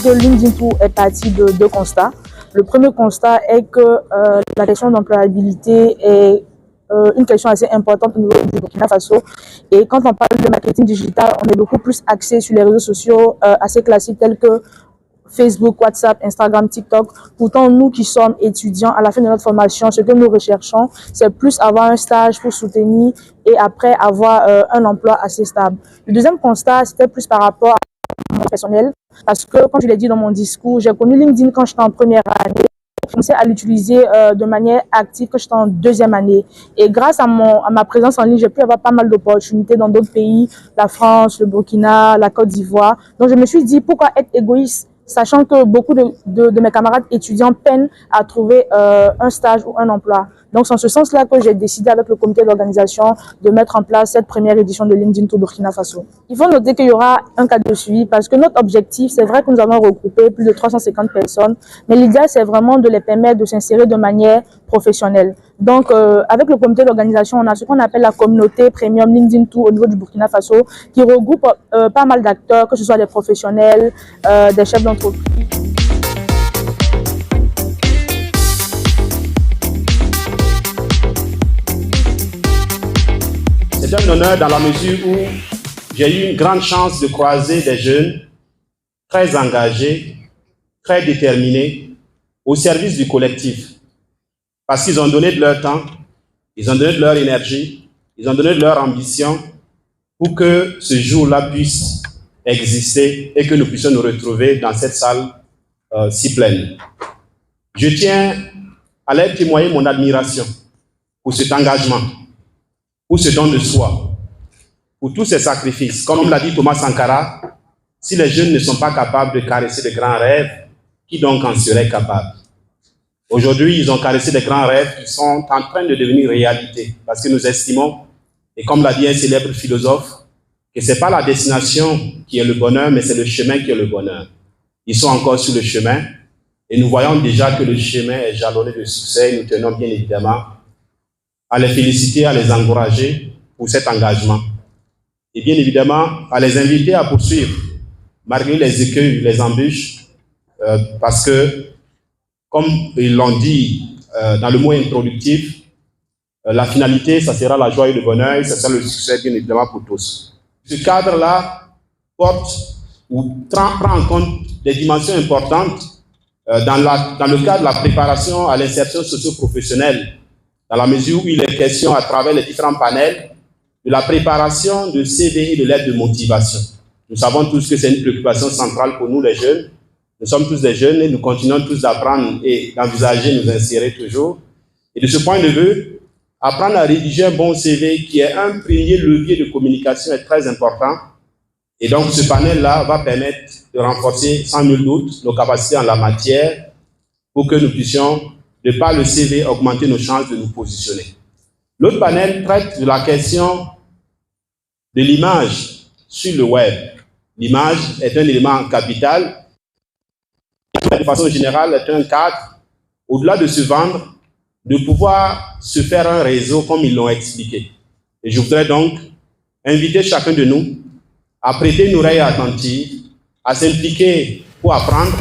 Que LinkedIn est parti de deux constats. Le premier constat est que la question d'employabilité est une question assez importante au niveau du Burkina Faso. Et quand on parle de marketing digital, on est beaucoup plus axé sur les réseaux sociaux assez classiques tels que Facebook, WhatsApp, Instagram, TikTok. Pourtant, nous qui sommes étudiants, à la fin de notre formation, ce que nous recherchons, c'est plus avoir un stage pour soutenir et après avoir un emploi assez stable. Le deuxième constat, c'était plus par rapport à personnel, parce que, comme je l'ai dit dans mon discours, j'ai connu LinkedIn quand j'étais en première année. J'ai commencé à l'utiliser de manière active quand j'étais en deuxième année. Et grâce à ma présence en ligne, j'ai pu avoir pas mal d'opportunités dans d'autres pays, la France, le Burkina, la Côte d'Ivoire. Donc, je me suis dit, pourquoi être égoïste, sachant que beaucoup de mes camarades étudiants peinent à trouver un stage ou un emploi. Donc, c'est en ce sens-là que j'ai décidé avec le comité d'organisation de mettre en place cette première édition de LinkedIn Tour Burkina Faso. Il faut noter qu'il y aura un cadre de suivi parce que notre objectif, c'est vrai que nous avons regroupé plus de 350 personnes, mais l'idéal, c'est vraiment de les permettre de s'insérer de manière professionnelle. Donc, avec le comité d'organisation, on a ce qu'on appelle la communauté premium LinkedIn Tour au niveau du Burkina Faso qui regroupe pas mal d'acteurs, que ce soit des professionnels, des chefs d'entreprise. C'est un honneur dans la mesure où j'ai eu une grande chance de croiser des jeunes très engagés, très déterminés, au service du collectif. Parce qu'ils ont donné de leur temps, ils ont donné de leur énergie, ils ont donné de leur ambition pour que ce jour-là puisse exister et que nous puissions nous retrouver dans cette salle si pleine. Je tiens à leur témoigner mon admiration pour cet engagement, pour ce don de soi, pour tous ces sacrifices. Comme l'a dit Thomas Sankara, si les jeunes ne sont pas capables de caresser de grands rêves, qui donc en serait capable? Aujourd'hui, ils ont caressé des grands rêves qui sont en train de devenir réalité, parce que nous estimons, et comme l'a dit un célèbre philosophe, que ce n'est pas la destination qui est le bonheur, mais c'est le chemin qui est le bonheur. Ils sont encore sur le chemin, et nous voyons déjà que le chemin est jalonné de succès. Nous tenons bien évidemment à les féliciter, à les encourager pour cet engagement. Et bien évidemment, à les inviter à poursuivre, malgré les écueils, les embûches, parce que, comme ils l'ont dit dans le mot introductif, la finalité, ça sera la joie et le bonheur, et ça sera le succès, bien évidemment, pour tous. Ce cadre-là porte ou prend en compte des dimensions importantes dans le cadre de la préparation à l'insertion socio-professionnelle, dans la mesure où il est question, à travers les différents panels, de la préparation de CV et de l'aide de motivation. Nous savons tous que c'est une préoccupation centrale pour nous, les jeunes. Nous sommes tous des jeunes et nous continuons tous d'apprendre et d'envisager nous insérer toujours. Et de ce point de vue, apprendre à rédiger un bon CV qui est un premier levier de communication est très important. Et donc, ce panel-là va permettre de renforcer, sans nul doute, nos capacités en la matière pour que nous puissions, de par le CV, augmenter nos chances de nous positionner. L'autre panel traite de la question de l'image sur le web. L'image est un élément capital. De façon générale, est un cadre, au-delà de se vendre, de pouvoir se faire un réseau comme ils l'ont expliqué. Et je voudrais donc inviter chacun de nous à prêter une oreille attentive, à s'impliquer pour apprendre,